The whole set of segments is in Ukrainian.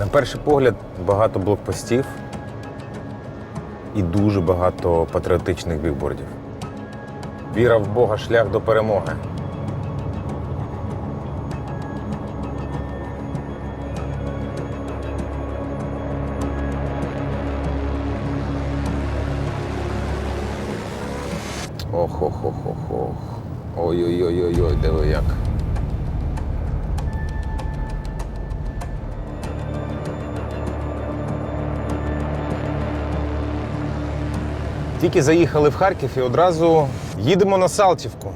На перший погляд, багато блокпостів і дуже багато патріотичних бігбордів. Віра в Бога – шлях до перемоги. Ох. Ой-ой-ой-ой, диви як. Тільки заїхали в Харків і одразу їдемо на Салтівку.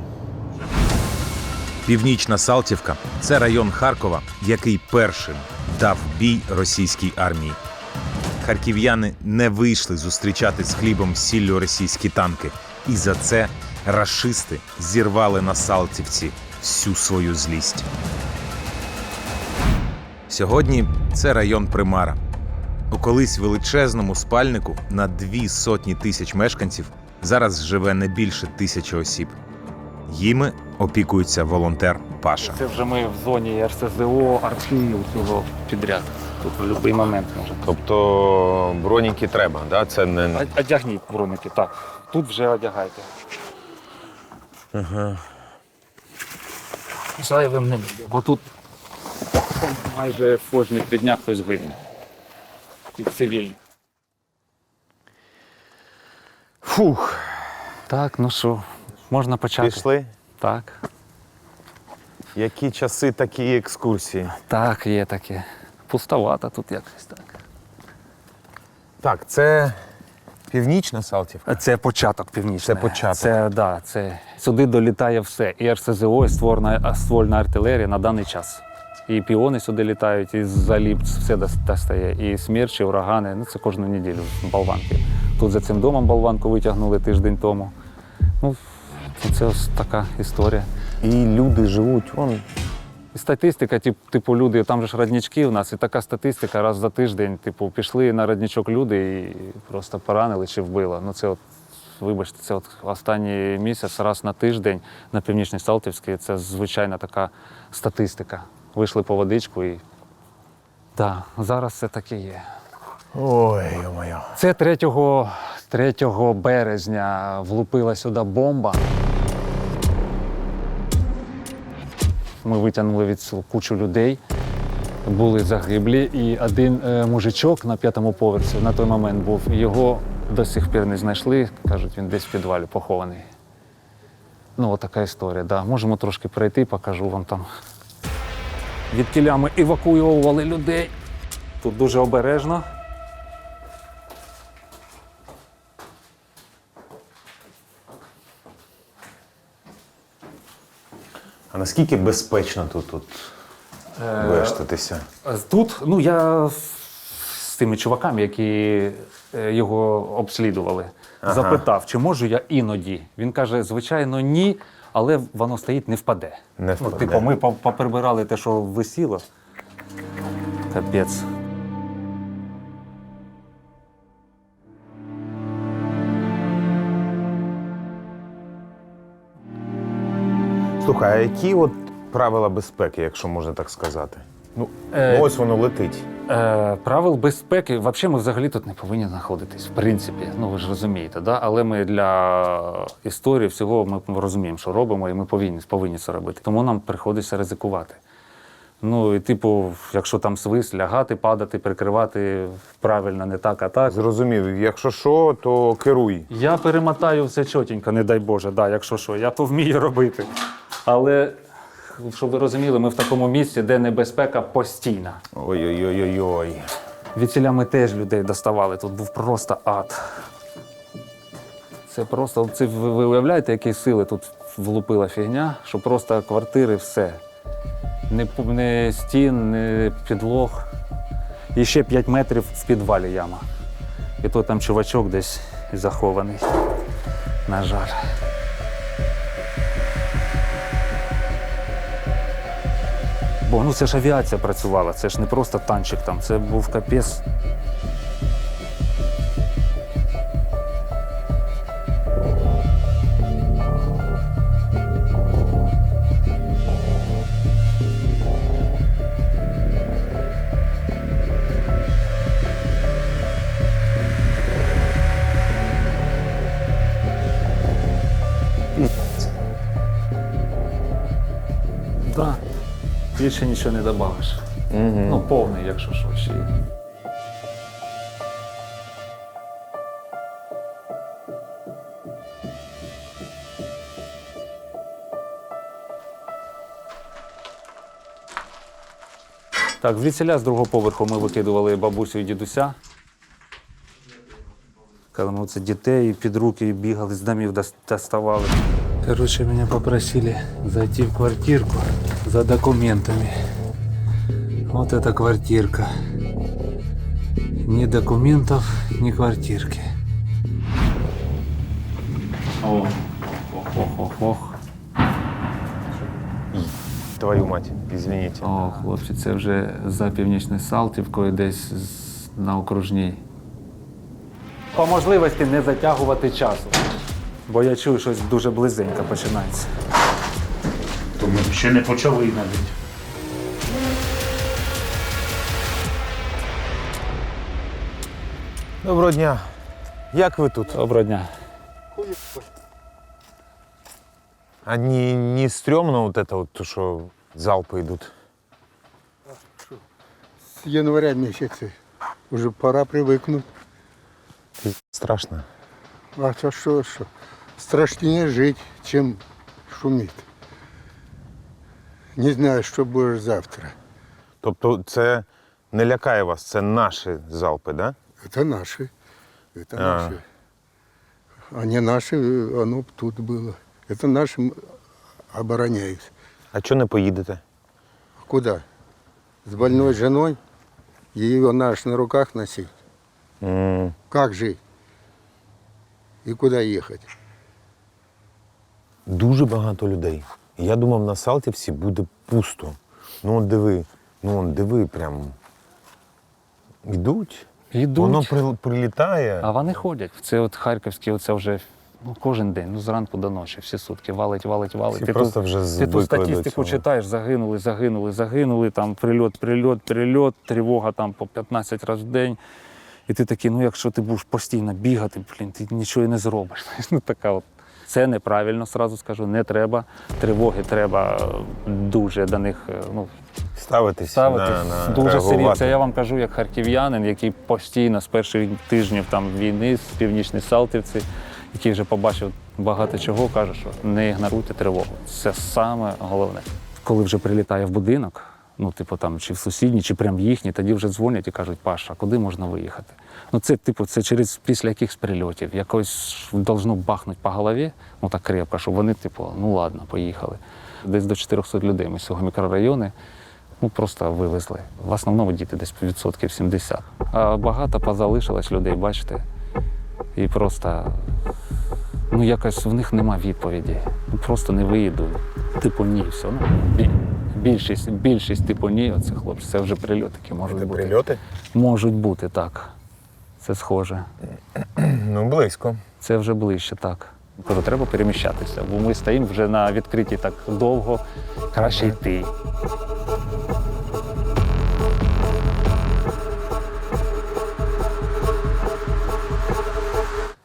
Північна Салтівка – це район Харкова, який першим дав бій російській армії. Харків'яни не вийшли зустрічати з хлібом сіллю російські танки. І за це рашисти зірвали на Салтівці всю свою злість. Сьогодні це район Примара. У колись величезному спальнику на 200 тисяч мешканців зараз живе не більше 1000 осіб. Їми опікується волонтер Паша. Це вже ми в зоні РСЗО, арти, усього підряд. Тут в будь-який момент може. Тобто броніки треба, да? Це не... Одягніть броники, так. Тут вже одягайте. Ага. Зайвим не буде, бо тут майже кожні 3 дня хтось винен. І цивільний. Фух. Так, ну що, можна почати. Пішли? Так. Які часи, такі екскурсії. Так, є таке. Пустовато тут якось так. Так, це Північна Салтівка. Це початок північний. Це початок. Це сюди долітає все. І РСЗО, і ствольна артилерія на даний час. І піони сюди літають, і заліп все достає. І смерчі, урагани. Ну, це кожну неділю болванки. Тут за цим домом болванку витягнули тиждень тому. Ну, це ось така історія. І люди живуть, вон. І статистика, типу, люди, там же ж роднички у нас, і така статистика раз за тиждень, типу, пішли на родничок люди і просто поранили чи вбило. Ну це от, вибачте, це от останній місяць, раз на тиждень на Північній Салтівській, це звичайна така статистика. Вийшли по водичку і... Так, зараз це таке є. Ой, йо-моє. Це 3 березня влупила сюди бомба. Ми витягнули від кучу людей, були загиблі, і один мужичок на 5-му поверсі на той момент був. Його до сих пір не знайшли, кажуть, він десь в підвалі похований. Ну, отака історія, да. Можемо трошки перейти, покажу вам там. Відкіля ми евакуювали людей. Тут дуже обережно. А наскільки безпечно тут вештатися? Тут, ну, я з тими чуваками, які його обслідували, запитав, чи можу я іноді. Він каже, звичайно, ні, але воно стоїть, не впаде. Не впаде. Ну, типу, ми поприбирали те, що висіло. Капець. Слухай, а які от правила безпеки, якщо можна так сказати? Ну ось воно летить. Правил безпеки, взагалі ми взагалі тут не повинні знаходитись, в принципі. Ну ви ж розумієте, да? Але ми для історії всього ми розуміємо, що робимо, і ми повинні це робити. Тому нам приходиться ризикувати. Ну і типу, якщо там свист, лягати, падати, прикривати правильно, не так, а так. Зрозумів, якщо що, то керуй. Я перемотаю все чотенько, не дай Боже, да, якщо що, я то вмію робити. Але, щоб ви розуміли, ми в такому місці, де небезпека постійна. Ой-ой-ой-ой-ой. Відсіля ми теж людей доставали, тут був просто ад. Це просто, ви уявляєте, які сили тут влупила фігня, що просто квартири, все. Не стін, не підлог. І ще 5 метрів в підвалі яма. І то там чувачок десь захований, на жаль. Бо ну це ж авіація працювала, це ж не просто танчик там, це був капець. Да. Більше нічого не додавиш. Ну, повний, якщо що, ще. Так, звідсіля з другого поверху ми викидували бабусю і дідуся. Коли ми це дітей під руки бігали, з домів доставали. Короче, меня попросили зайти в квартирку за документами. Вот эта квартирка. Ни документов, ни квартирки. Ох, ох. Твою мать, извините. О, хлопці, це вже за Північною Салтівкою, десь на окружній. По можливості не затягувати часу, бо я чую, щось дуже близенько починається. То ми ще не почали навіть. Доброго дня. Як ви тут? Доброго дня. А не стрёмно вот это вот, то, что залпы идут? С января месяца. Уже пора привыкнуть. Страшно. А то что? Страшнее жить, чем шумит. Не знаю, что будет завтра. Тобто це не лякає вас, це наші залпи, да? Это наши. Это наши. А не наши, оно б тут было. Это нашим обороняюсь. А чого не поїдете? Куда? С больной женой? Ее наш на руках носить? Как жить? И куда ехать? Дуже багато людей. Я думав, на Салтівці буде пусто. Ну от диви, прям йдуть. Йдуть. Воно прилітає. А вони ходять. Це от Харківські, оце вже кожен день, зранку до ночі, всі сутки, валить. Всі Ти просто тут, вже ти звикли тут до статистику цього. читаєш, загинули, там прильот, тривога там по 15 разів в день. І ти такий, ну якщо ти будеш постійно бігати, ти нічого і не зробиш. Ну, така от. Це неправильно, сразу скажу, не треба. Тривоги треба дуже до них Ставитись на дуже реагувати. серйозно. Це я вам кажу як харків'янин, який постійно з перших тижнів там, війни, з Північної Салтівці, який вже побачив багато чого, каже, що не ігноруйте тривогу. Це саме головне. Коли вже прилітає в будинок, там, чи в сусідній, чи прям їхній, тоді вже дзвонять і кажуть, Паша, а куди можна виїхати? Це через після якихось прильотів, якось должно бахнути по голові, так крепко, щоб вони, ладно, поїхали. Десь до 400 людей ми з цього мікрорайону просто вивезли. В основному діти десь 70%. А багато позалишилось людей, бачите, і просто, якось в них нема відповіді. Просто не виїдуть. Ні, все. Більшість ні, оце хлопці, це вже прильотики можуть бути. Прильоти? Можуть бути, так. Це схоже. Близько. Це вже ближче, так. Кажу, треба переміщатися, бо ми стоїмо вже на відкритій так довго, краще йти.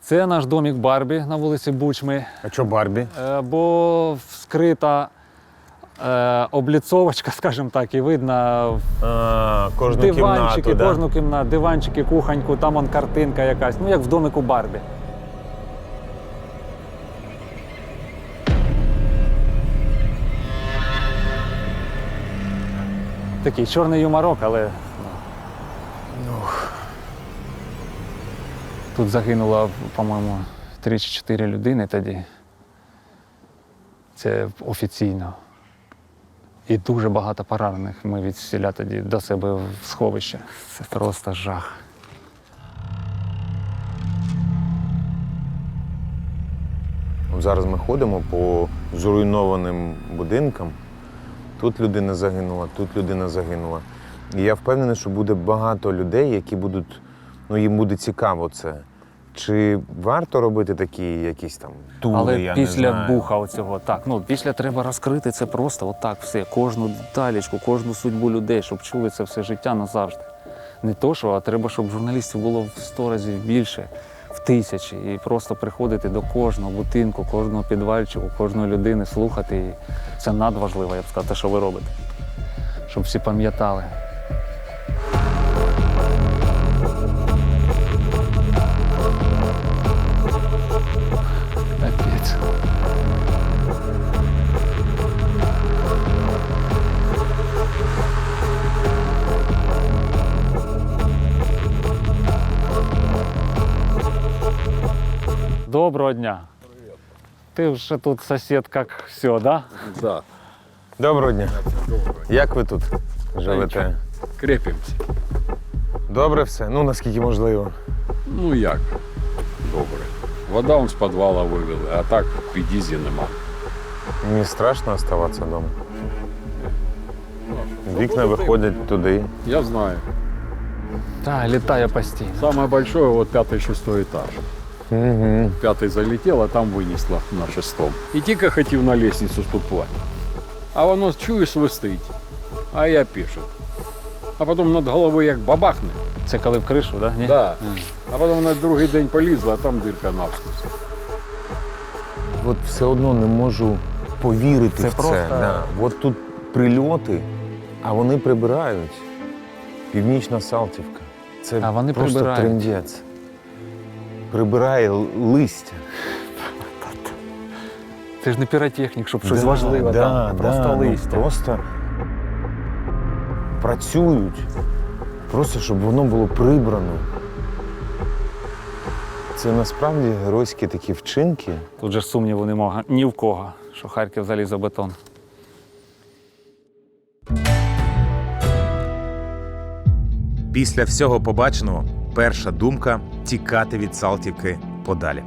Це наш домик Барбі на вулиці Бучми, А чого Барбі? бо вскрита обліцовочка, скажімо так, і видно Кожну диванчики, кімнату, кожну кімнату, диванчики, кухоньку, там он картинка якась, як в домику Барбі. Такий чорний юморок, але тут загинуло, по-моєму, 3 чи 4 людини тоді. Це офіційно. І дуже багато поранених ми відсіля тоді до себе в сховище. Це просто жах. Зараз ми ходимо по зруйнованим будинкам. Тут людина загинула, тут людина загинула. І я впевнений, що буде багато людей, які будуть, їм буде цікаво це. Чи варто робити такі якісь там тури, Але я не після знаю. буха оцього, так, після треба розкрити це просто отак все, кожну деталечку, кожну судьбу людей, щоб чули це все життя назавжди. Не то, що, а треба, щоб журналістів було в 100 разів більше. в тисячі. І просто приходити до кожного будинку, кожного підвальчику, кожної людини, слухати її. Це надважливо, я б сказав, те, що ви робите. Щоб всі пам'ятали. Капець. Доброго дня. Ти вже тут сусід, як все, да? Да, Доброго дня. Як ви тут живете? крепимося. Добре все? Ну, наскільки можливо. Ну як? Добре. Вода он з підвала вивели, а так в під'їзді нема. Мені страшно оставатися вдома. Вікна виходять туди. Я знаю. Так, літає постійно. Самое большое вот 5-6 этаж. Угу. 5-й залетел, а там винесло на 6-м. І тільки хотів на лестницю ступати. А воно, чую, свистить. А я пишу. А потім над головою як бабахне. Це коли в кришу, да? Ні? Да. А потім на другий день полізла, а там дирка навскіз. От все одно не можу повірити Це в просто- це. Да. От тут прильоти, а вони прибирають. Північна Салтівка. Це А вони просто прибирають. трындець. Прибирає листя. Це ж не піротехнік, щоб щось Да, важливе да, там. Просто да, листя. Ну, просто працюють. Просто щоб воно було прибрано. Це насправді геройські такі вчинки. Тут же ж сумніву немає ні в кого, що Харків залізобетон. Після всього побаченого перша думка тікати від Салтівки подалі.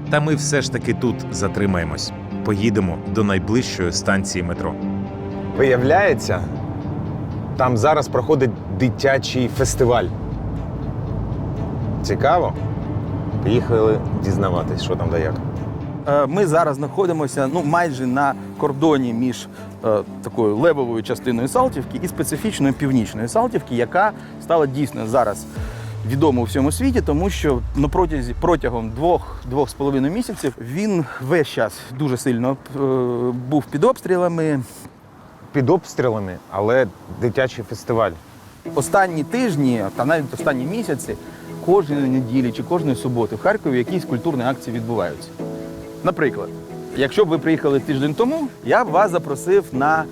Та ми все ж таки тут затримаємось. Поїдемо до найближчої станції метро. Виявляється, там зараз проходить дитячий фестиваль. Цікаво? Поїхали дізнаватись, що там да як. Ми зараз знаходимося майже на кордоні між такою левовою частиною Салтівки і специфічною північною Салтівки, яка стала дійсно зараз відома у всьому світі, тому що протягом 2-2,5 місяців він весь час дуже сильно був під обстрілами. Під обстрілами, але дитячий фестиваль. Останні тижні та навіть останні місяці кожної неділі чи кожної суботи в Харкові якісь культурні акції відбуваються. Наприклад, якщо б ви приїхали тиждень тому, я б вас запросив на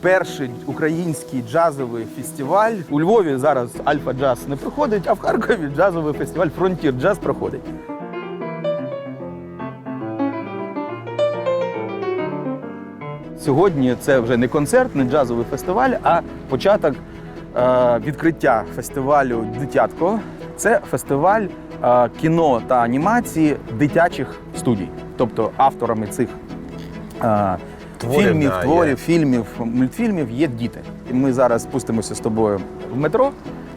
перший український джазовий фестиваль. У Львові зараз Альфа Джаз не проходить, а в Харкові джазовий фестиваль Фронтір Джаз проходить. Сьогодні це вже не концерт, не джазовий фестиваль, а початок відкриття фестивалю «Дитятко». Це фестиваль кіно та анімації дитячих студій. Тобто авторами цих фільмів, мультфільмів є діти. І ми зараз спустимося з тобою в метро.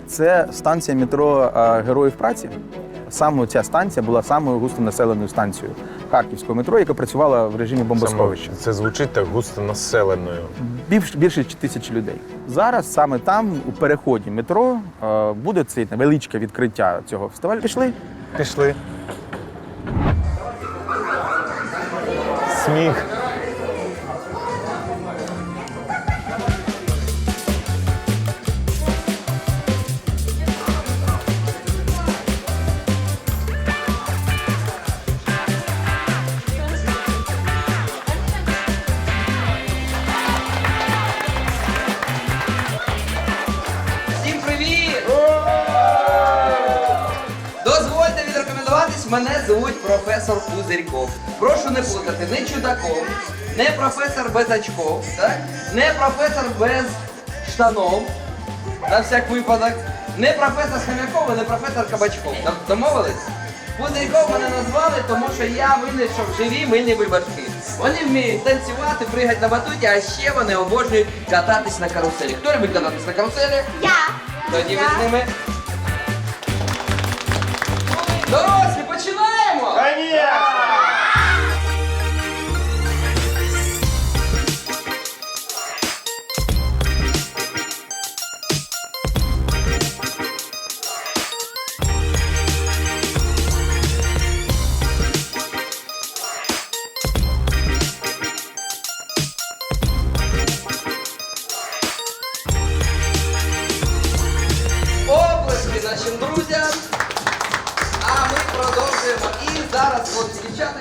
Це станція метро Героїв праці. Саме ця станція була самою густонаселеною станцією харківського метро, яка працювала в режимі бомбосховища. Це звучить так густо населеною. Більше 1000 людей. Зараз саме там, у переході метро, буде це невеличке відкриття цього фестивалю. Пішли? Пішли. Сміх. Всім привіт! Дозвольте відрекомендуватись, мене звуть професор Пузирьков. Прошу не плутати не Чудаков, не професор без очков, так? Не професор без штанов, на всяк випадок, не професор Хомяков, не професор Кабачков. Домовились? Пузирьков мене назвали, тому що я винайшов живі мильні бульбашки. Вони вміють танцювати, пригати на батуті, а ще вони обожнюють кататись на каруселі. Хто любить кататись на каруселі? Я. Тоді ви з ними. Дорослі, починаємо!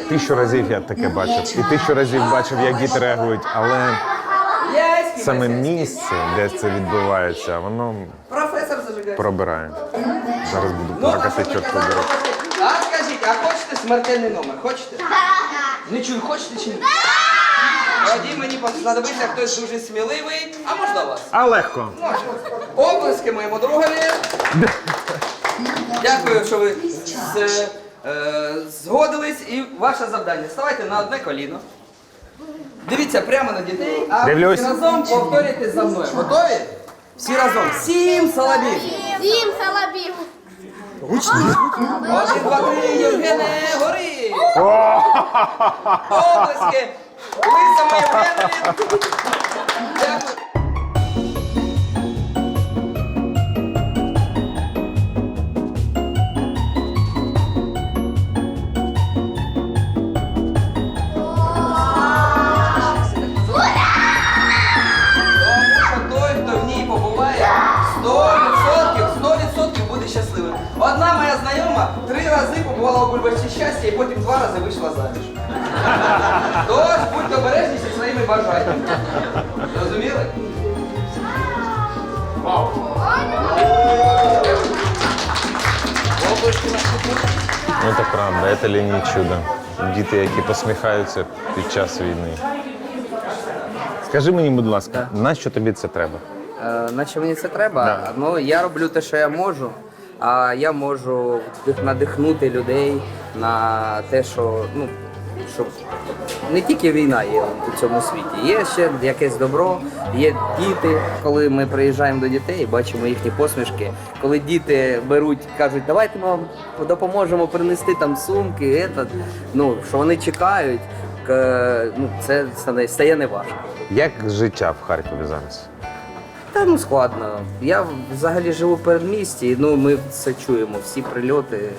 1000 разів я таке бачив. І 1000 разів бачив, як діти реагують, але саме місце, де це відбувається, воно Професор зажигає. пробирає. Зараз буду Ну, плакати, а що ви чорт кажете? побери. А скажіть, а хочете смертельний номер? Хочете? Не чую, хочете чи ні? Тоді мені знадобиться хтось дуже сміливий, а можна вас? А легко. Оплески моєму другові. Дякую, що ви згодились. І ваше завдання. Ставайте на одне коліно. Дивіться прямо на дітей, а Дивлюсь. всі разом повторюйте за мною. Готові? Всі разом. 7 соловів. Дім Салабів. 1, 2, 3, Євгене, гори! Оплески! Лисому Євгенові! Дякую. Тому що той, хто в ній побуває, 100% буде щасливим. Одна моя знайома 3 рази побувала у бульбашці щастя і потім 2 рази вийшла заміж. Тож будьте обережні зі своїми бажаннями. Зрозуміли? Облачки наші. Ну, це правда, це лінії чудо. Діти, які посміхаються під час війни. Скажи мені, будь ласка, нащо тобі це треба? Наче мені це треба? Ну, я роблю те, що я можу, а я можу надихнути людей на те, що, ну, щоб не тільки війна є у цьому світі, є ще якесь добро, є діти. Коли ми приїжджаємо до дітей, бачимо їхні посмішки, коли діти беруть, кажуть, давайте ми вам допоможемо принести там сумки, ну, що вони чекають, ну, це стає неважко. Як життя в Харкові зараз? Та ну складно. Я взагалі живу в передмісті, ну ми це чуємо, всі прильоти,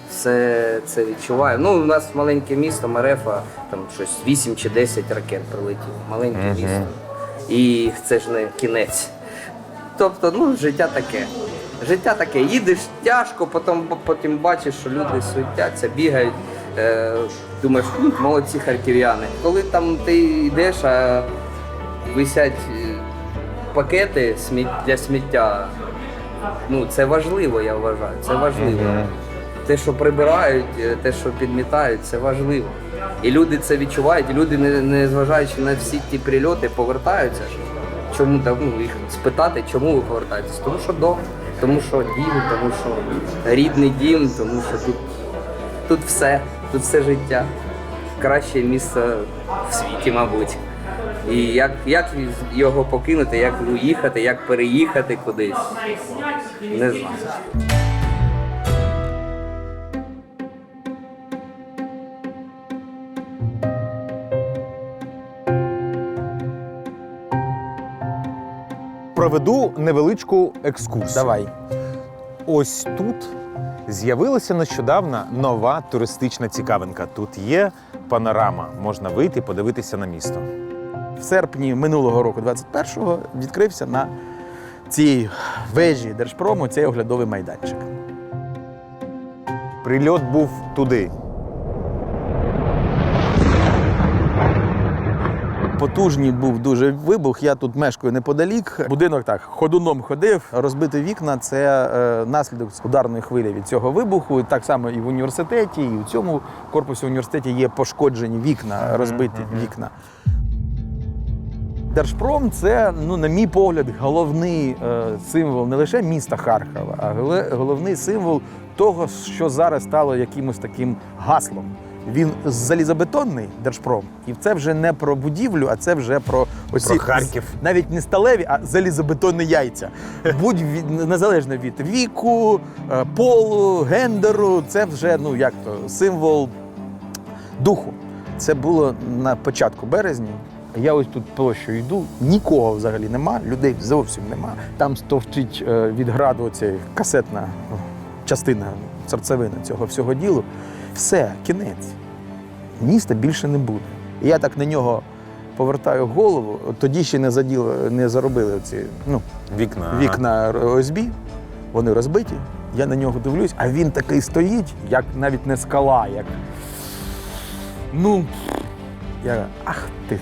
все це відчуваємо. Ну, у нас маленьке місто, Марефа, там щось 8 чи 10 ракет прилетіло. Маленьке місто. І це ж не кінець. Тобто, ну, життя таке. Життя таке. Їдеш тяжко, потім бачиш, що люди суетяться, бігають. Думаєш, молодці харків'яни. Коли там ти йдеш, а висять пакети для сміття, ну це важливо, я вважаю, це важливо. Те, що прибирають, те, що підмітають, це важливо. І люди це відчувають, і люди, не зважаючи на всі ті прильоти, повертаються. Чому, ну, їх спитати, чому ви повертаєтесь? Тому що дом, тому що дім, тому що рідний дім, тому що тут все життя. Краще місце в світі, мабуть. І як його покинути, як уїхати, як переїхати кудись, не знаю. Проведу невеличку екскурсію. Давай. Ось тут з'явилася нещодавно нова туристична цікавинка. Тут є панорама, можна вийти, подивитися на місто. В серпні минулого року, 21-го, відкрився на цій вежі Держпрому цей оглядовий майданчик. Прильот був туди. Потужний був дуже вибух. Я тут мешкаю неподалік. Будинок так ходуном ходив. Розбиті вікна – це наслідок ударної хвилі від цього вибуху. Так само і в університеті, і в цьому корпусі університеті є пошкоджені вікна, розбиті вікна. Держпром – це, ну, на мій погляд, головний символ не лише міста Харкова, а головний символ того, що зараз стало якимось таким гаслом. Він залізобетонний, Держпром, і це вже не про будівлю, а це вже про Харків. Навіть не сталеві, а залізобетонні яйця. Незалежно від віку, полу, гендеру, це вже, ну, як то, символ духу. Це було на початку березня. Я ось тут площею йду, нікого взагалі нема, людей зовсім нема. Там стовчить від граду оця касетна частина, серцевина цього всього ділу. Все, кінець. Міста більше не буде. І я так на нього повертаю голову, тоді ще не заробили оці, ну, вікна ОСБ, вони розбиті. Я на нього дивлюсь, а він такий стоїть, як навіть не скала, як Ну, я, ах ти,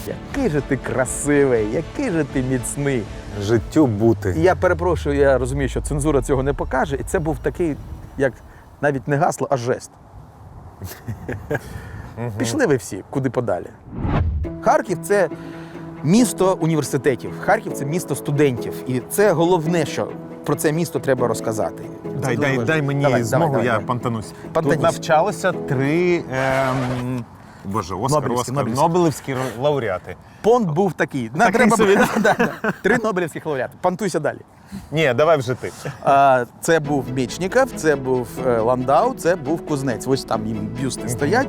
який же ти красивий, який же ти міцний. Життю бути. І я перепрошую, я розумію, що цензура цього не покаже, і це був такий, як навіть не гасло, а жест. Пішли ви всі, куди подалі. Харків – це місто університетів, Харків – це місто студентів. І це головне, що про це місто треба розказати. Дай мені змогу, я понтанусь. Понтанісь. Тут навчалося 3 Нобелівські лауреати. Понт був такий. Треба собі. 3 Нобелівських лауреати. Понтуйся далі. Ні, давай вже ти. Це був Мечников, це був Ландау, це був Кузнець. Ось там їм бюсти стоять.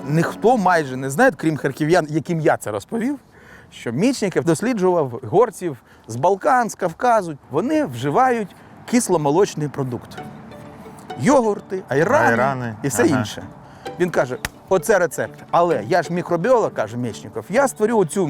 Ніхто майже не знає, крім харків'ян, яким я це розповів, що Мечников досліджував горців з Балкан, з Кавказу. Вони вживають кисломолочний продукт. Йогурти, айрани і все інше. Він каже, оце рецепт. Але я ж мікробіолог, каже Мечников, я створю оцю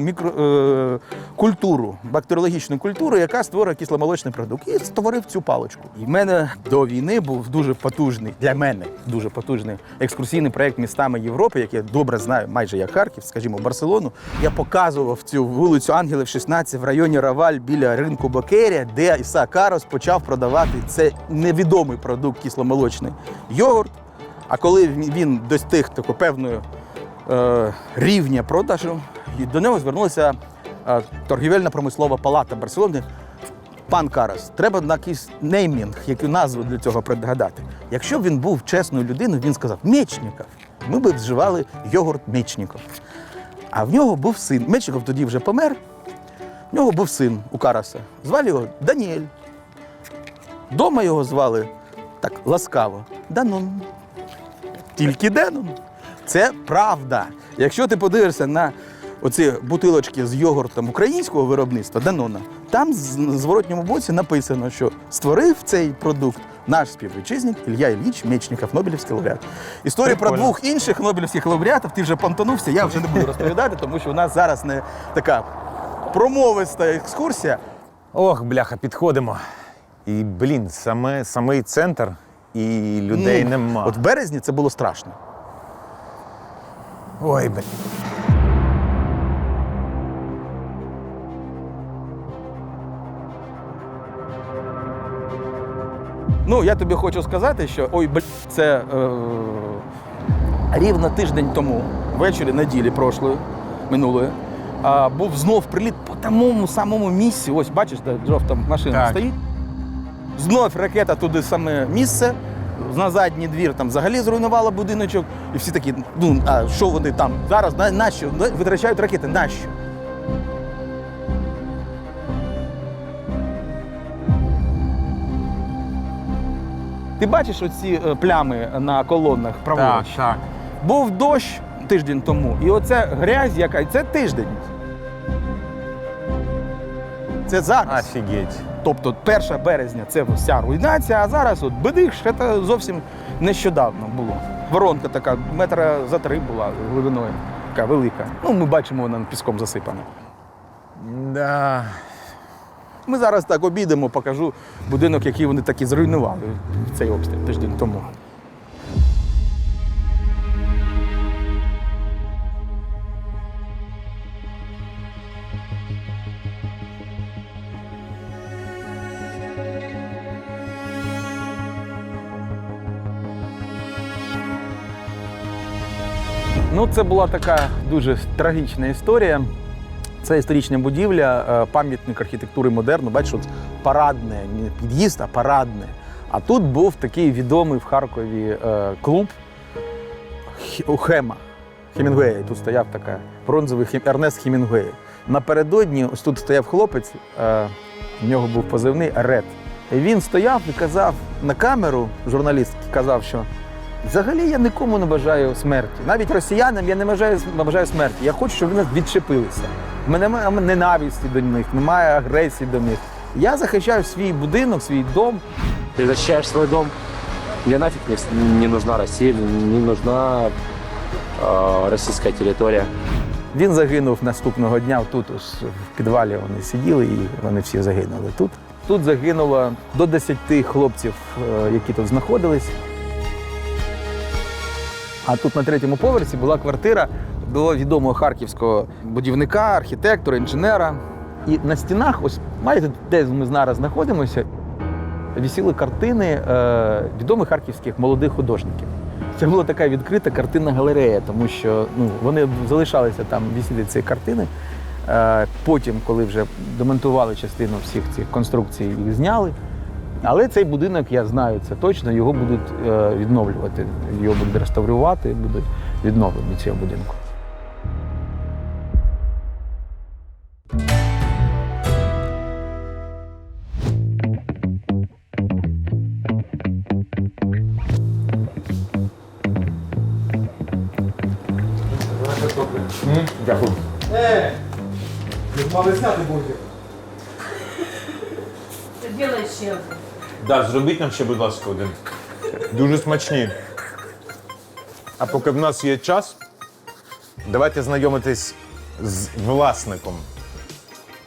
культуру, бактеріологічну культуру, яка створює кисломолочний продукт. І створив цю паличку. І в мене до війни був дуже потужний, для мене дуже потужний екскурсійний проєкт містами Європи, який я добре знаю, майже як Харків, скажімо, Барселону. Я показував цю вулицю Ангелів 16 в районі Раваль біля ринку Бокерія, де Ісаак Карос почав продавати це невідомий продукт кисломолочний йогурт. А коли він достиг такого певного рівня продажу, до нього звернулася торгівельно-промислова палата Барселони. Пан Карос, треба на якийсь неймінг, яку назву для цього пригадати. Якщо б він був чесною людиною, він сказав «Мечников». Ми б вживали йогурт Мечников. А в нього був син. Мечников тоді вже помер. В нього був син у Кароса. Звали його Даніель. Дома його звали так ласкаво Данон. Тільки Денон. Це правда. Якщо ти подивишся на оці бутилочки з йогуртом українського виробництва Данона, там в зворотньому боці написано, що створив цей продукт наш співвітчизник Ілля Ілліч Мечников, Нобелівський лауреат. Історію про 2 інших Нобелівських лауреатів ти вже понтонувся, я вже не буду розповідати, тому що у нас зараз не така промовиста екскурсія. Ох, бляха, підходимо. І, самий центр, і людей нема. От в березні це було страшно. Ой, блін. Ну, я тобі хочу сказати, що це рівно тиждень тому, ввечері неділі минулої, був знов приліт по тому самому місці. Ось бачиш, де жовта машина стоїть. Знов ракета туди саме місце, на задній двір там взагалі зруйнувала будиночок. І всі такі, ну, а що вони там зараз, нащо? Витрачають ракети, нащо? Ти бачиш оці плями на колонах праворуч? Так. Був дощ тиждень тому, і оця грязь, яка, це тиждень. Це зараз. Офігеть. Тобто 1 березня це вся руйнація, а зараз от бедиш, це зовсім нещодавно було. Воронка така, метра за 3 була глибиною, така велика. Ну, ми бачимо, вона піском засипана. Да. Ми зараз так обійдемо, покажу будинок, який вони таки зруйнували в цей обстріл тиждень тому. Ну, це була така дуже трагічна історія. Це історична будівля, пам'ятник архітектури модерну. Бачиш, от парадне, не під'їзд, а парадне. А тут був такий відомий в Харкові клуб Хемінгуея. Тут стояв такий бронзовий Ернест Хемінгуей. Напередодні ось тут стояв хлопець, в нього був позивний Ред. І він стояв і казав на камеру, журналіст казав, що взагалі я нікому не бажаю смерті. Навіть росіянам я не бажаю смерті. Я хочу, щоб вони відчепилися. У мене немає ненависті до них, немає агресії до них. Я захищаю свій будинок, свій дом. Ты защищаешь свой дом, мне нафиг не нужна Россия, не нужна российская територія. Він загинув наступного дня тут, ось в підвалі вони сиділи і вони всі загинули тут. тут загинуло до 10 хлопців, які тут знаходились. А тут на 3-му поверсі була квартира до відомого харківського будівника, архітектора, інженера. І на стінах, ось майже де ми зараз знаходимося, висіли картини відомих харківських молодих художників. Це була така відкрита картинна галерея, тому що вони залишалися там висіти ці картини. Потім, коли вже демонтували частину всіх цих конструкцій, їх зняли. Але цей будинок, я знаю це точно, його будуть відновлювати. Його будуть реставрувати, будуть відновлені цього будинку. Дякую. Делай ще один. Да, зробіть нам ще, будь ласка, один. Дуже смачні. А поки в нас є час, давайте знайомитись з власником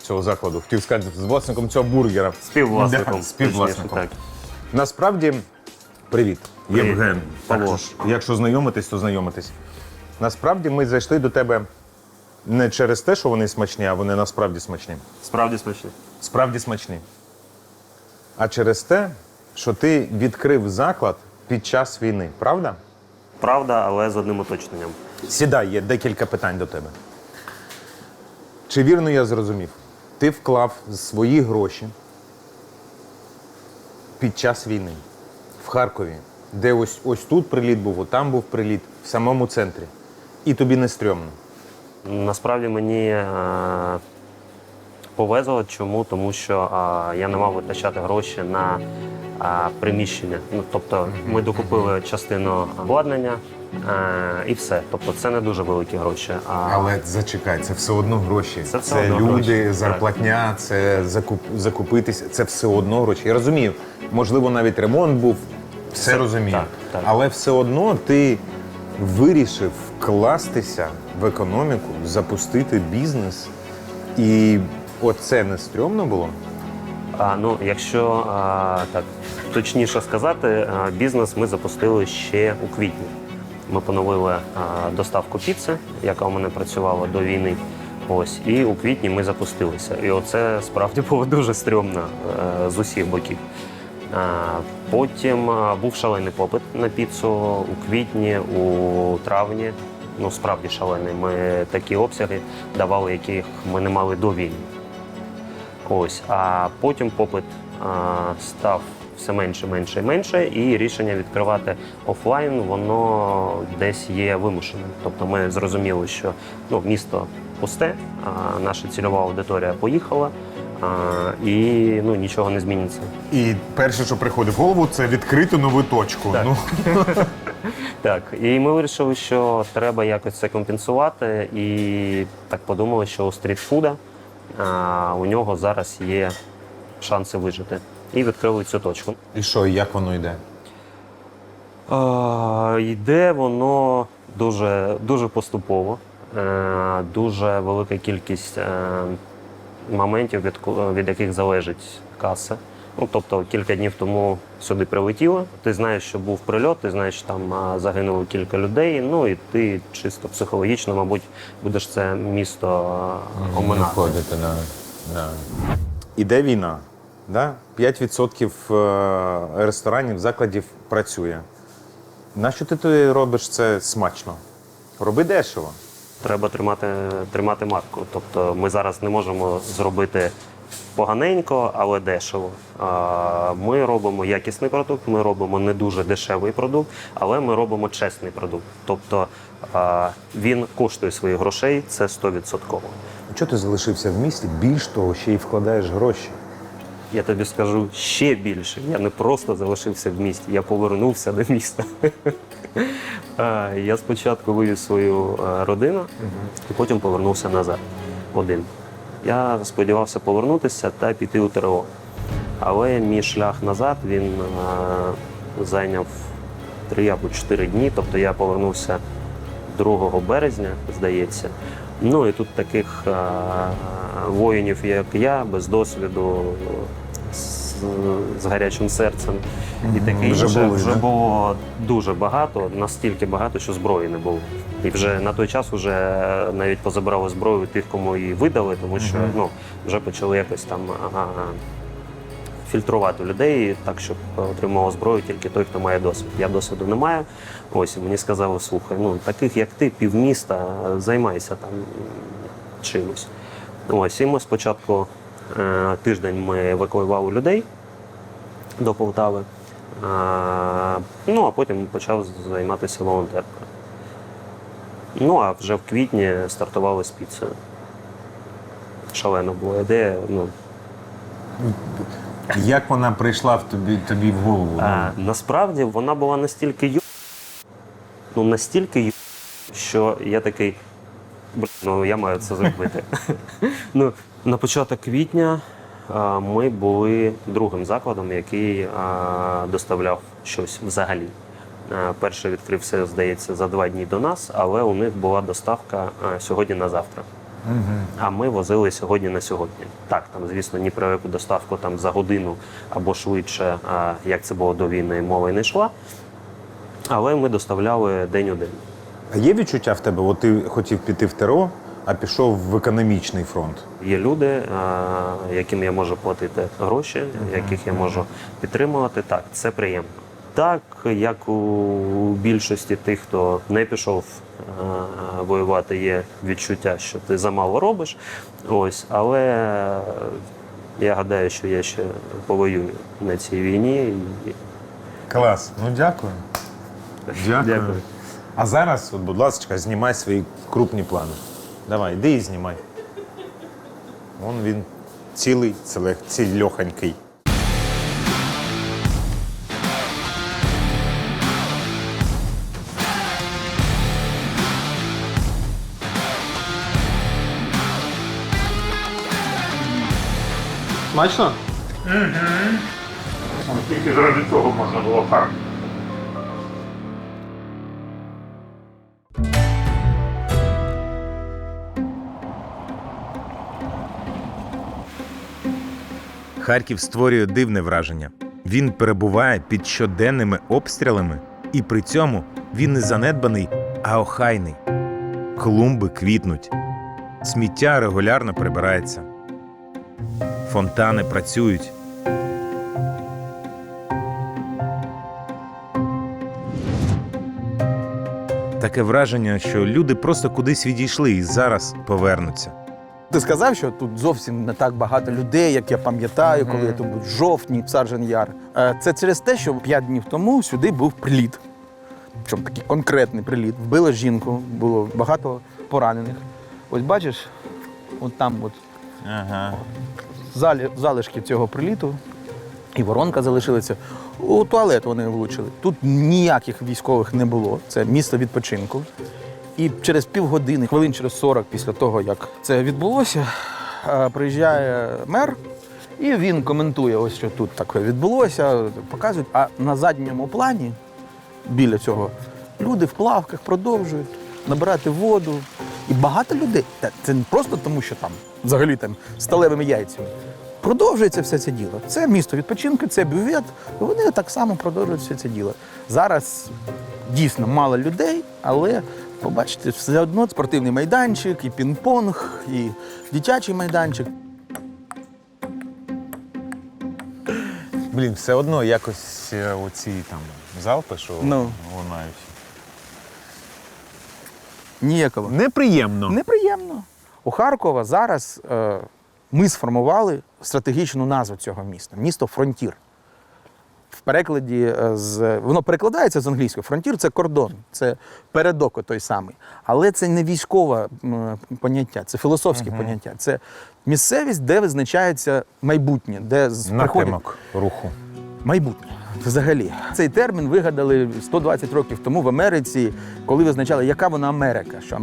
цього закладу. Хотів сказати, з власником цього бургера. Співвласником. Да, співвласником. Так. Насправді, привіт, Привіт. Євген. Павло. Так, якщо знайомитись, то знайомитись. Насправді ми зайшли до тебе не через те, що вони смачні, а вони насправді смачні. Справді смачно. Справді смачні. А через те, що ти відкрив заклад під час війни, правда? Правда, але з одним уточненням. Сідай, є декілька питань до тебе. Чи вірно я зрозумів? Ти вклав свої гроші під час війни в Харкові, де ось тут приліт був, там був приліт, в самому центрі. І тобі не стрьомно. Насправді мені повезло. Чому? Тому що я не мав витрачати гроші на приміщення. Тобто ми докупили частину обладнання і все. Тобто це не дуже великі гроші. Але зачекай, це все одно гроші. Це все одно люди, гроші. зарплатня, це закупитись, це все одно гроші. Я розумію, можливо, навіть ремонт був, все розумію. так. Але все одно ти вирішив вкластися в економіку, запустити бізнес. І оце не стрьомно було? Якщо так точніше сказати, бізнес ми запустили ще у квітні. Ми поновили доставку піци, яка у мене працювала до війни. Ось, і у квітні ми запустилися. І оце справді було дуже стрьомно з усіх боків. Потім був шалений попит на піцу у квітні, у травні. Справді шалений. Ми такі обсяги давали, яких ми не мали до війни. Ось, а потім попит став все менше, менше і менше, і рішення відкривати офлайн, воно десь є вимушеним. Тобто ми зрозуміли, що місто пусте, наша цільова аудиторія поїхала, і нічого не зміниться. І перше, що приходить в голову, це відкрити нову точку. Так. Так, і ми вирішили, що треба якось це компенсувати, і так подумали, що у стрітфуда у нього зараз є шанси вижити. І відкрили цю точку. І що, і як воно йде? Йде воно дуже поступово, дуже велика кількість моментів, від яких залежить каса. Тобто кілька днів тому сюди прилетіло, ти знаєш, що був прильот, ти знаєш, що там загинуло кілька людей, і ти чисто психологічно, мабуть, будеш це місто оминати. Виходити, да. Іде війна, да? 5% ресторанів, закладів працює. Нащо ти робиш це смачно? Роби дешево. Треба тримати марку. Тобто ми зараз не можемо зробити поганенько, але дешево. Ми робимо якісний продукт, ми робимо не дуже дешевий продукт, але ми робимо чесний продукт. Тобто він коштує своїх грошей, це 100%. Чого ти залишився в місті? Більш того, ще й вкладаєш гроші. Я тобі скажу ще більше. Я не просто залишився в місті, я повернувся до міста. Я спочатку вивіз свою родину, і потім повернувся назад один. Я сподівався повернутися та піти у ТРО. Але мій шлях назад, він зайняв 3 або 4 дні. Тобто я повернувся 2 березня, здається. І тут таких воїнів, як я, без досвіду, з з гарячим серцем і таке Вже інше. були, Вже да? було дуже багато, настільки багато, що зброї не було. І вже на той час вже навіть позабирали зброю тих, кому її видали, тому що вже почали якось там фільтрувати людей так, щоб отримував зброю тільки той, хто має досвід. Я досвіду не маю. Ось, і мені сказали, слухай, таких як ти, півміста, займайся там чимось. Ось, і ми спочатку тиждень ми евакуювали людей до Полтави, а потім почав займатися волонтеркою. А вже в квітні стартували з піцею. Шалена була ідея. Як вона прийшла тобі в голову? Насправді вона була настільки настільки що я такий, я маю це зробити. На початок квітня ми були другим закладом, який доставляв щось взагалі. Перший відкрився, здається, за 2 дні до нас, але у них була доставка сьогодні на завтра. А ми возили сьогодні на сьогодні. Так, там, звісно, ні про яку доставку там, за годину або швидше, як це було до війни, мова й не йшла. Але ми доставляли день у день. А є відчуття в тебе? От ти хотів піти в ТРО, а пішов в економічний фронт. Є люди, яким я можу платити гроші, яких я можу підтримувати. Так, це приємно. Так, як у більшості тих, хто не пішов воювати, є відчуття, що ти замало робиш. Ось, але я гадаю, що я ще повоюю на цій війні. Клас. Дякую. Дякую. А зараз, будь ласка, знімай свої крупні плани. Давай, йди і знімай. Вон він цілий, цільоханький. Смачно? Тільки заради цього можна було Харків. Харків створює дивне враження. Він перебуває під щоденними обстрілами, і при цьому він не занедбаний, а охайний. Клумби квітнуть. Сміття регулярно прибирається. Фонтани працюють. Таке враження, що люди просто кудись відійшли і зараз повернуться. Ти сказав, що тут зовсім не так багато людей, як я пам'ятаю, коли я тут був в жовтні, в Саржен Яр. Це через те, що 5 днів тому сюди був приліт. Причому такий конкретний приліт. Вбили жінку, було багато поранених. Ось бачиш, от там от залишки цього приліту, і воронка залишилася. У туалет вони влучили. Тут ніяких військових не було. Це місто відпочинку. І через півгодини, хвилин через 40 після того, як це відбулося, приїжджає мер, і він коментує, ось що тут таке відбулося, показують. А на задньому плані, біля цього, люди в плавках продовжують набирати воду. І багато людей, це не просто тому, що там взагалі там сталевими яйцями. Продовжується все це діло. Це місто відпочинку, це бювет, вони так само продовжують все це діло. Зараз дійсно мало людей, але побачите, все одно спортивний майданчик, і пінг-понг, і дитячий майданчик. Блін, все одно якось оці там залпи, що лунають. Ніяково. Неприємно. Неприємно. У Харкова зараз ми сформували стратегічну назву цього міста. Місто Фронтір. В перекладі воно перекладається з англійської. Фронтір – це кордон, це передок той самий. Але це не військове поняття, це філософське поняття. Це місцевість, де визначається майбутнє, де напрямок руху. Майбутнє. Взагалі. Цей термін вигадали 120 років тому в Америці, коли визначали, яка вона Америка. Що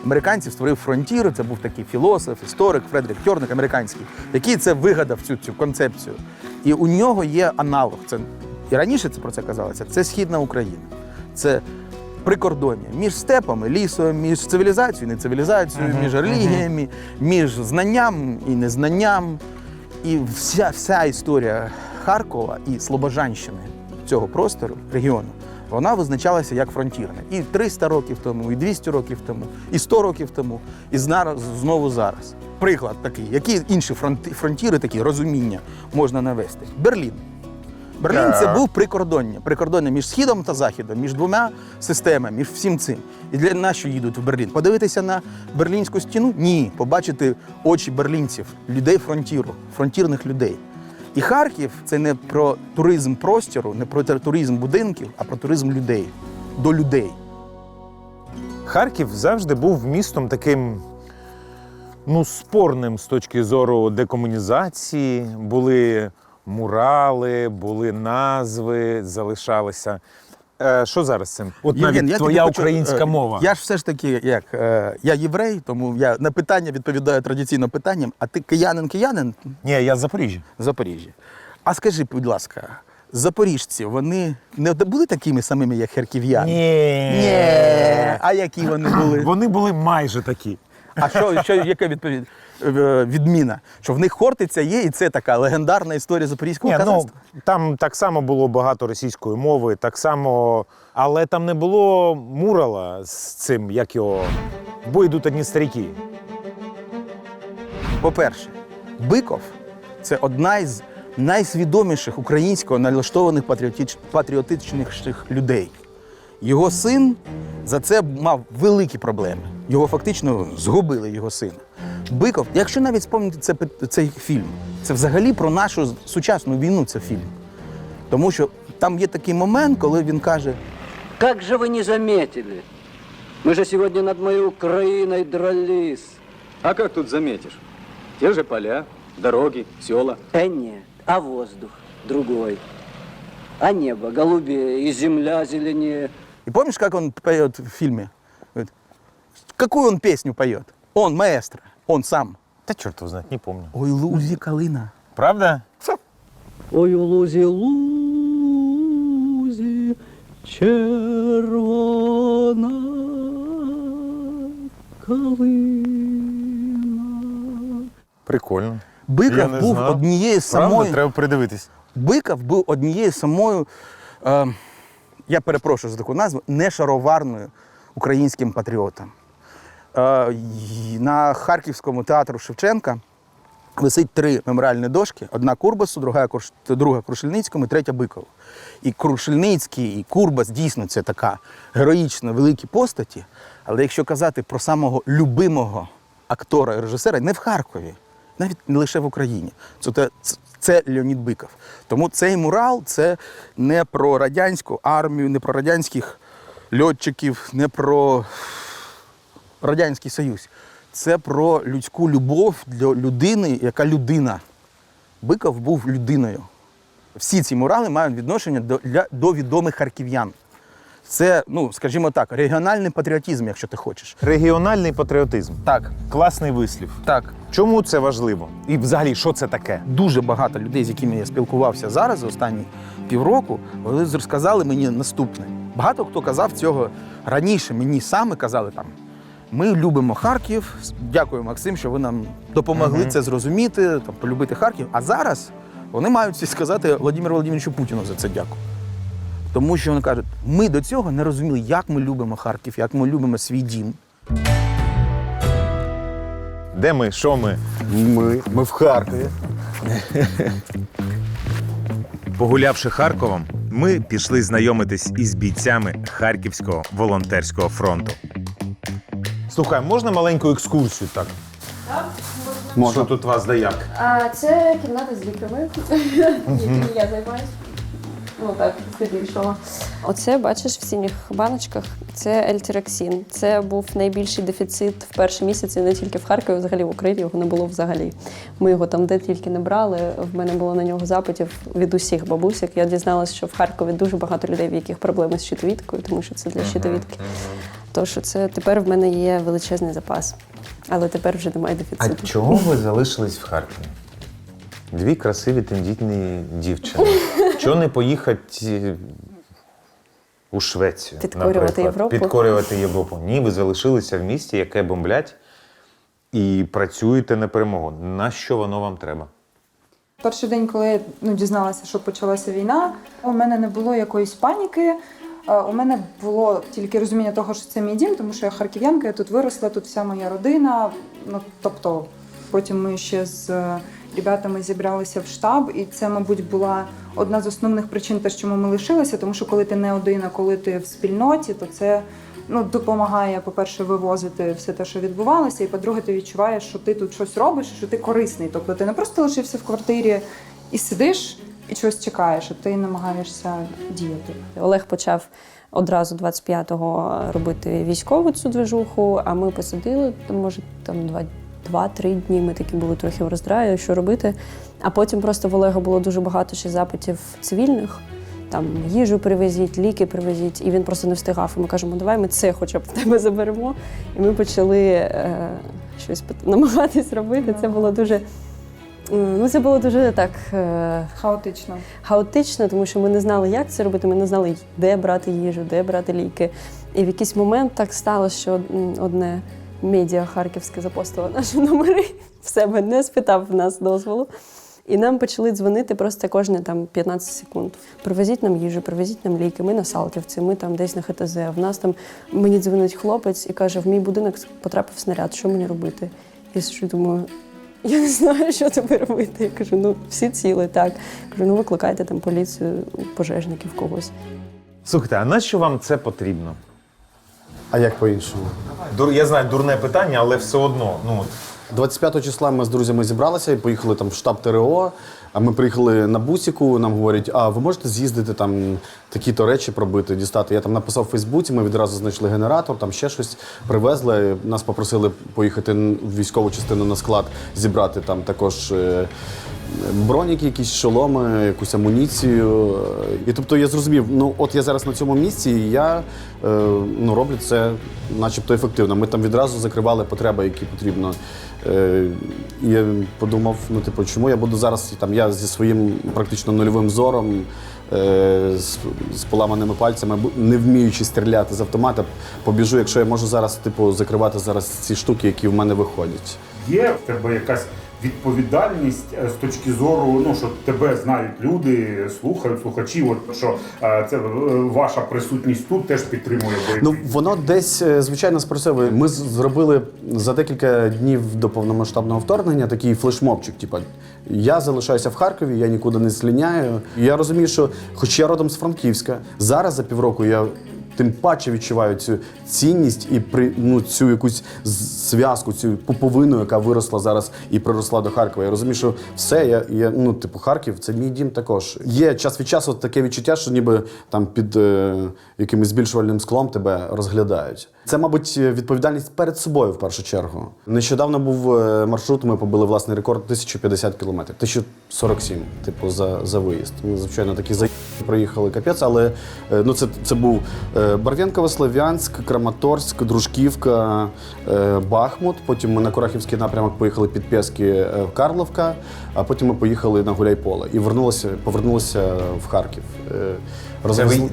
американців створив Фронтір, це був такий філософ, історик Фредерік Кьорник, американський, який це вигадав, цю концепцію. І у нього є аналог. І раніше це про це казалося. Це Східна Україна. Це прикордоння між степами, лісом, між цивілізацією і нецивілізацією, між релігіями, між знанням і незнанням. І вся історія Харкова і Слобожанщини, цього простору, регіону, вона визначалася як фронтірна. І 300 років тому, і 200 років тому, і 100 років тому, і знову зараз. Приклад такий. Які інші фронтіри, такі розуміння можна навести? Берлін. Берлін – це був прикордоння між Східом та Західом, між двома системами, між всім цим. І для нас, що їдуть в Берлін? Подивитися на Берлінську стіну? Ні. Побачити очі берлінців, людей фронтіру, фронтірних людей. І Харків – це не про туризм простору, не про туризм будинків, а про туризм людей, до людей. Харків завжди був містом таким, спорним з точки зору декомунізації. Були мурали, були назви, залишалися. Що зараз з цим? От Євген, навіть я твоя тобі хочу, українська мова. Я ж все ж таки, я єврей, тому я на питання відповідаю традиційно питанням, а ти киянин? Ні, я з Запоріжжя. Запоріжжя. А скажи, будь ласка, запоріжці, вони не були такими самими, як харків'яни? Ні. А які вони були? Вони були майже такі. А яка відміна? Що в них Хортиця є, і це така легендарна історія запорізького козацтва? Там так само було багато російської мови, так само, але там не було мурала з цим, як його, бо йдуть одні старіки. По-перше, Биков – це одна із найсвідоміших українсько налаштованих патріотичних людей. Його син за це мав великі проблеми. Його фактично згубили, його сина. Биков, якщо навіть спомнити цей фільм, це взагалі про нашу сучасну війну це фільм. Тому що там є такий момент, коли він каже: «Как же вы не заметили? Мы же сегодня над моей Украиной дрались». А как тут заметишь? Те же поля, дороги, села. Нет, а воздух другой. А небо голубее, и земля зеленее. И помнишь, как он поет в фильме? Говорит, какую он песню поет? Он маэстро, он сам. Та чорт его знает, не помню. Ой, лузі калина. Правда? Ой, у лузі, лузі, червона калина. Прикольно. Биков був однією самою... Правда? Треба придивитись. Биков був однією самою, я перепрошую за таку назву, нешароварною українським патріотом. На Харківському театру Шевченка висить 3 меморіальні дошки. Одна Курбасу, друга Крушельницькому, третя Бикову. І Крушельницький, і Курбас дійсно це така героїчна, великі постаті. Але якщо казати про самого любимого актора і режисера, не в Харкові, навіть не лише в Україні, це Леонід Биков. Тому цей мурал – це не про радянську армію, не про радянських льотчиків, не про Радянський Союз. Це про людську любов до людини, яка людина. Биков був людиною. Всі ці мурали мають відношення до відомих харків'ян. Це, скажімо так, регіональний патріотизм, якщо ти хочеш. Регіональний патріотизм. Так. Класний вислів. Так. Чому це важливо? І взагалі, що це таке? Дуже багато людей, з якими я спілкувався зараз, за останні півроку, вони розказали мені наступне. Багато хто казав цього раніше, мені саме казали там: ми любимо Харків, дякую, Максим, що ви нам допомогли це зрозуміти, полюбити Харків. А зараз вони мають всі сказати Володимиру Володимировичу Путіну за це дякую. Тому що вони кажуть, ми до цього не розуміли, як ми любимо Харків, як ми любимо свій дім. Де ми? Що ми? Ми в Харкові. Погулявши Харковом, ми пішли знайомитись із бійцями Харківського волонтерського фронту. Слухай, можна маленьку екскурсію так? Так, Можна. Що тут вас да як? Це кімната з ліками, якими я займаюся. Так, здебільшого. Оце, бачиш, в синіх баночках, це ельтероксин. Це був найбільший дефіцит в перші місяці, не тільки в Харкові, взагалі в Україні його не було взагалі. Ми його там де тільки не брали, в мене було на нього запитів від усіх бабусек. Я дізналася, що в Харкові дуже багато людей, в яких проблеми з щитовідкою, тому що це для щитовідки. Тож це тепер в мене є величезний запас, але тепер вже немає дефіциту. А чого ви залишились в Харкові? 2 красиві тендітні дівчини. Чого не поїхати у Швецію, Підкорювати наприклад? Європу? Підкорювати Європу. Ні, ви залишилися в місті, яке бомблять, і працюєте на перемогу. На що воно вам треба? Перший день, коли я дізналася, що почалася війна, у мене не було якоїсь паніки. У мене було тільки розуміння того, що це мій дім, тому що я харків'янка, я тут виросла, тут вся моя родина. Тобто потім ми ще з ребятами зібралися в штаб, і це, мабуть, була одна з основних причин, чому ми лишилися, тому що коли ти не один, а коли ти в спільноті, то це допомагає, по-перше, вивозити все те, що відбувалося, і, по-друге, ти відчуваєш, що ти тут щось робиш, що ти корисний. Тобто ти не просто лишився в квартирі і сидиш, і щось чекаєш, а ти намагаєшся діяти. Олег почав одразу 25-го робити військову цю движуху, а ми посиділи, може, там 2-3 дні, ми такі були трохи в роздраї, що робити. А потім просто в Олега було дуже багато ще запитів цивільних, там їжу привезіть, ліки привезіть, і він просто не встигав. І ми кажемо, давай ми це хоча б в тебе заберемо. І ми почали щось намагатись робити. Це було дуже... це було дуже так хаотично, тому що ми не знали, як це робити, ми не знали, де брати їжу, де брати ліки. І в якийсь момент так сталося, що одне медіа харківське запостило наші номери в себе, не спитав в нас дозволу. І нам почали дзвонити просто кожні 15 секунд. Привезіть нам їжу, привезіть нам ліки, ми на Салтівці, ми там десь на ХТЗ. В нас там, мені дзвонить хлопець і каже, в мій будинок потрапив снаряд, що мені робити? Я сиджу, думаю, я не знаю, що тобі робити. Я кажу, всі ціли, так. Кажу, викликайте там поліцію, пожежників, когось. Слухайте, а нащо вам це потрібно? А як по-іншому? Я знаю, дурне питання, але все одно. 25 числа ми з друзями зібралися і поїхали там в штаб ТРО. А ми приїхали на бусіку, нам говорять, а ви можете з'їздити там такі-то речі пробити, дістати. Я там написав в Фейсбуці, ми відразу знайшли генератор, там ще щось привезли. Нас попросили поїхати в військову частину на склад, зібрати там також броніки, якісь шоломи, якусь амуніцію. І тобто я зрозумів, от я зараз на цьому місці, і я роблю це начебто ефективно. Ми там відразу закривали потреби, які потрібно. І я подумав, чому я буду зараз, я зі своїм практично нульовим зором, з поламаними пальцями, не вміючи стріляти з автомата, побіжу, якщо я можу зараз закривати зараз ці штуки, які в мене виходять. Є в тебе якась відповідальність з точки зору, що тебе знають люди, слухають, слухачі, що це ваша присутність тут теж підтримує бойові? Воно десь, звичайно, спрацьовує. Ми зробили за декілька днів до повномасштабного вторгнення такий флешмобчик, я залишаюся в Харкові, я нікуди не слиняю. Я розумію, що, хоч я родом з Франківська, зараз за півроку я тим паче відчуваю цю цінність і цю якусь зв'язку, цю пуповину, яка виросла зараз і приросла до Харкова. Я розумію, що все, Харків – це мій дім також. Є час від часу таке відчуття, що ніби там під якимось збільшувальним склом тебе розглядають. Це, мабуть, відповідальність перед собою в першу чергу. Нещодавно був маршрут, ми побили власний рекорд 1050 кілометрів, 1047, за виїзд. Ми, звичайно, такі проїхали капець, але це був Барвінково, Слов'янськ, Краматорськ, Дружківка, Бахмут. Потім ми на Курахівський напрямок поїхали під Пєски, Карловка, а потім ми поїхали на Гуляйполе і повернулися в Харків.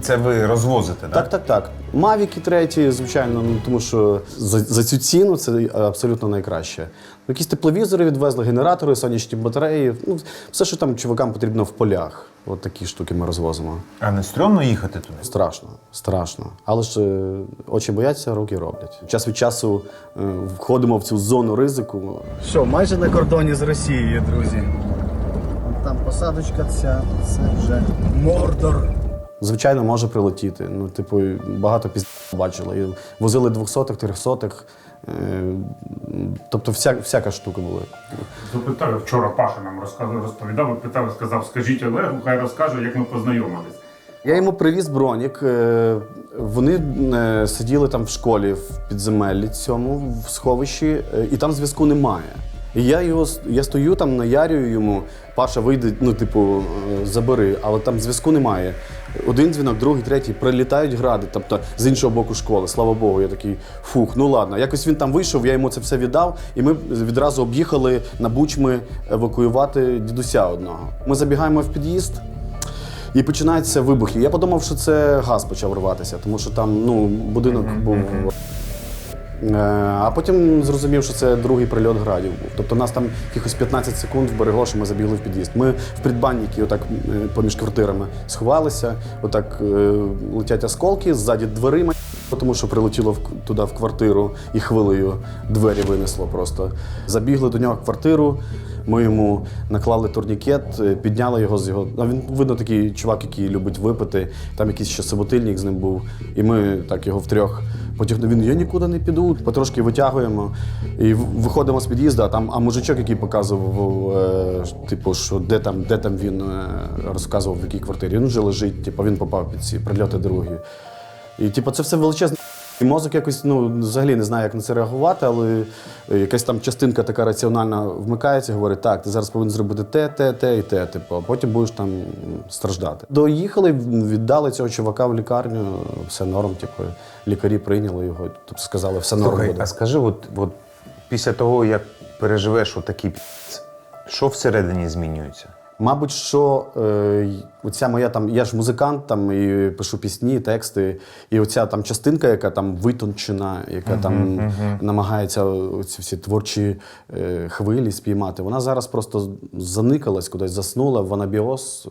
Це ви розвозите, так? Так. Мавіки треті, звичайно, тому що за цю ціну це абсолютно найкраще. Якісь тепловізори відвезли, генератори, сонячні батареї, все, що там чувакам потрібно в полях. От такі штуки ми розвозимо. А не стрьомно їхати туди? Страшно. Але ж очі бояться, руки роблять. Час від часу входимо в цю зону ризику. Що, майже на кордоні з Росією, друзі. Там посадочка ця, це вже Мордор. Звичайно, може прилетіти. Багато бачили. І возили 200-х, 300-х. Тобто всяка штука була. Запитав, вчора Паша нам розповідав, випитав, сказав, скажіть Олегу, хай розкаже, як ми познайомились. Я йому привіз бронік. Вони сиділи там в школі, в підземеллі цьому, в сховищі, і там зв'язку немає. І я стою там, наярюю йому, Паша, вийди, забери, але там зв'язку немає. Один дзвінок, другий, третій, прилітають гради, тобто з іншого боку школи, слава Богу, я такий, ладно. Якось він там вийшов, я йому це все віддав, і ми відразу об'їхали на Бучми евакуювати дідуся одного. Ми забігаємо в під'їзд, і починаються вибухи. Я подумав, що це газ почав рватися, тому що там, будинок був... А потім зрозумів, що це другий прильот градів був. Тобто нас там якихось 15 секунд вберегло, що ми забігли в під'їзд. Ми в предбанніки отак поміж квартирами сховалися, отак летять осколки, ззаді дверима, тому що прилетіло туди в квартиру і хвилею двері винесло просто. Забігли до нього в квартиру, ми йому наклали турнікет, підняли його з його. А він, видно, такий чувак, який любить випити, там якийсь ще собутильник з ним був. І ми так його втрьох потягнули. Він, я нікуди не піду, потрошки витягуємо. І виходимо з під'їзду, а мужичок, який показував, типу, що де там він розказував, в якій квартирі. Він вже лежить, типу, він попав під ці прильоти другі. І типу, це все величезне. І мозок якось, взагалі не знає, як на це реагувати, але якась там частинка така раціональна вмикається і говорить, так, ти зараз повинен зробити те і те, типу, а потім будеш там страждати. Доїхали, віддали цього чувака в лікарню, все норм, типу, лікарі прийняли його, тобто сказали, все норм буде. А скажи, от після того, як переживеш отакий пі***ць, що всередині змінюється? Мабуть, що оця моя там, я ж музикант там і пишу пісні, тексти, і оця там частинка, яка там витончена, яка там намагається оці всі творчі хвилі спіймати, вона зараз просто заникалась, кудись заснула, в анабіоз,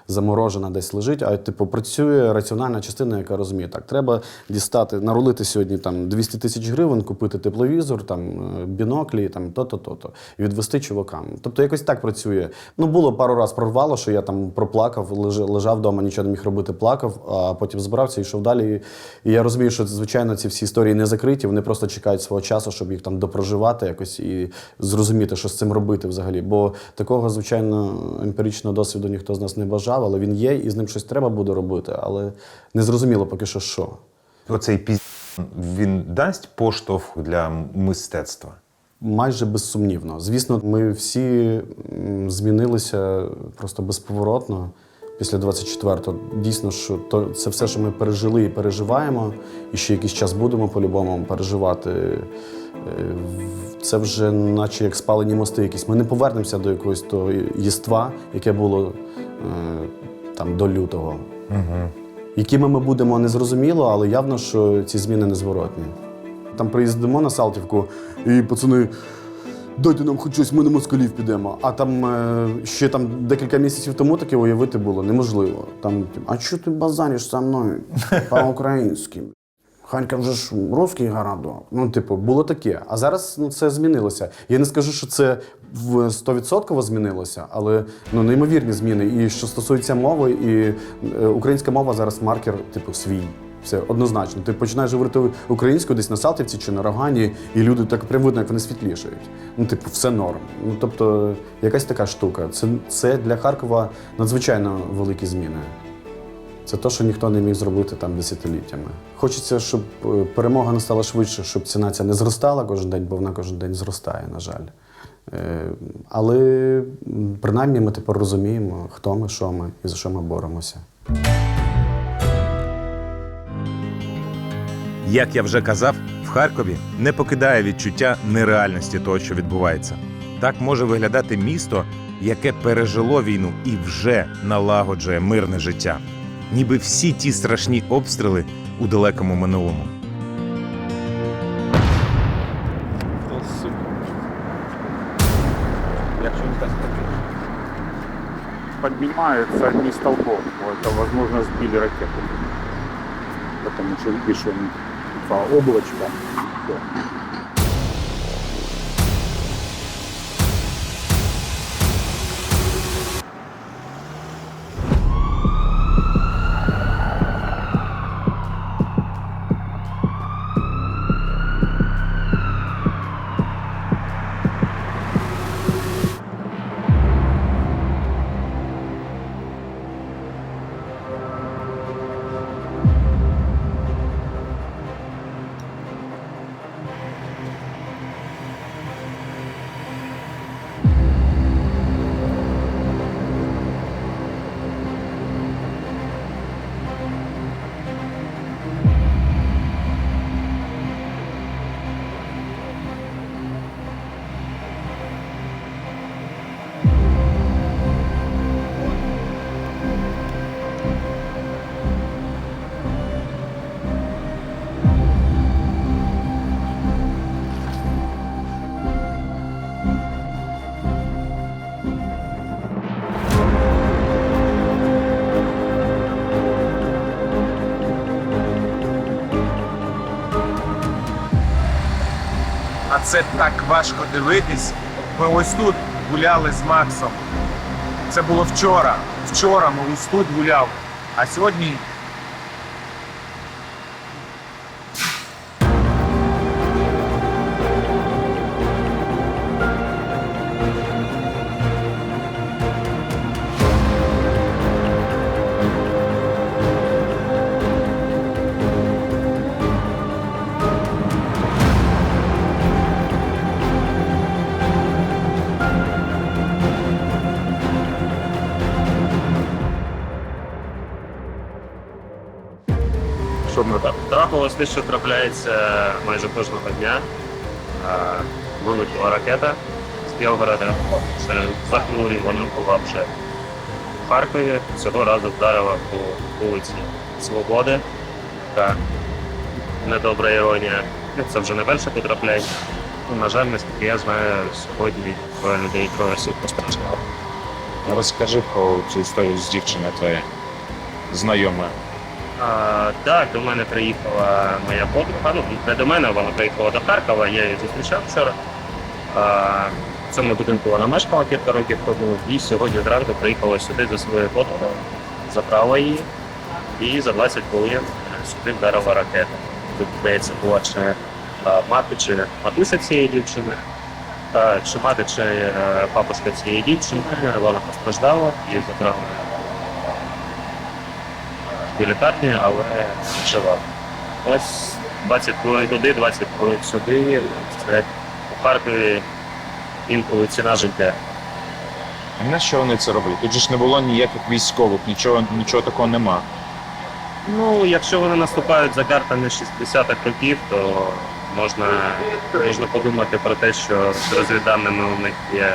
заморожена десь лежить, а типу працює раціональна частина, яка розуміє, так, треба дістати, нарулити сьогодні там 200 тисяч гривень, купити тепловізор, там біноклі, там то-то, і відвести чувакам. Тобто якось так працює. Було пару раз прорвало, що я там проплакав, лежав вдома, нічого не міг робити, плакав, а потім збирався і йшов далі. І я розумію, що, звичайно, ці всі історії не закриті, вони просто чекають свого часу, щоб їх там допроживати якось і зрозуміти, що з цим робити взагалі. Бо такого, звичайно, емпіричного досвіду ніхто з нас не бажав, але він є, і з ним щось треба буде робити, але не зрозуміло поки що. Оцей він дасть поштовх для мистецтва? Майже безсумнівно. Звісно, ми всі змінилися просто безповоротно після 24-го. Дійсно, що це все, що ми пережили і переживаємо, і ще якийсь час будемо по-любому переживати. Це вже наче як спалені мости якісь. Ми не повернемося до якогось того єства, яке було там до лютого. Якими ми будемо, не зрозуміло, але явно, що ці зміни незворотні. Там приїздимо на Салтівку, і пацани, дайте нам хоч щось, ми на москалів підемо. А там ще там декілька місяців тому таке уявити було неможливо. Там, а чого ти базариш со мною по-українськи? Харків же ж русський городок. Було таке. А зараз це змінилося. Я не скажу, що це 100% змінилося, але неймовірні зміни. І що стосується мови, і українська мова зараз маркер, свій. Все, однозначно. Ти починаєш говорити українською десь на Салтівці чи на Рогані, і люди так прям видно, як вони світлішають. Все норм. Тобто, якась така штука. Це для Харкова надзвичайно великі зміни. Це те, що ніхто не міг зробити там десятиліттями. Хочеться, щоб перемога настала швидше, щоб ціна ця не зростала кожен день, бо вона кожен день зростає, на жаль. Але принаймні ми тепер розуміємо, хто ми, що ми і за що ми боремося. Як я вже казав, в Харкові не покидає відчуття нереальності того, що відбувається. Так може виглядати місто, яке пережило війну і вже налагоджує мирне життя. Ніби всі ті страшні обстріли у далекому минулому. Поднимается одни столбов. Это, возможно, сбили ракету. Потому что, видишь, он облачко. А це так важко дивитись. Ми ось тут гуляли з Максом. Це було вчора. Вчора ми ось тут гуляли. А сьогодні Трапилось те, що трапляється майже кожного дня. Вилетіла ракета з Білгорода. За хвилину вона була вже в Харкові. Цього разу вдарила по вулиці Свободи. Така недобра іронія. Це вже не перше потрапляння. На жаль, наскільки я знаю, сьогодні людей троє осіб постраждало. розкажи про цю історію з дівчиною твоєю, знайомою. Так, до мене приїхала моя подруга, ну не до мене, вона приїхала до Харкова, я її зустрічав вчора. В цьому будинку вона мешкала кілька років тому, і сьогодні зранку приїхала сюди за своєю подругою, забрала її, і за 20 хвилин сюди вдарила ракета. Тут, здається, була чи мати, чи матуся цієї дівчини, чи мати, чи папушка цієї дівчини, вона постраждала і забрала в лікарні, але жива. Ось 20 хвилин туди, 20 хвилин сюди. Це у Харкові інколи ціна життя. А на що вони це роблять? Тут же ж не було ніяких військових, нічого такого нема. Ну, якщо вони наступають за картами 60-х років, то можна подумати про те, що з розвідданими у них є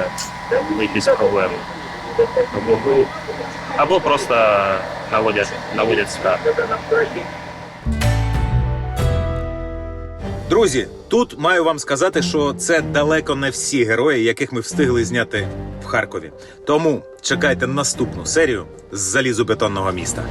якісь проблеми. Або просто наводять страх. Друзі, тут маю вам сказати, що це далеко не всі герої, яких ми встигли зняти в Харкові. Тому чекайте наступну серію з залізобетонного міста.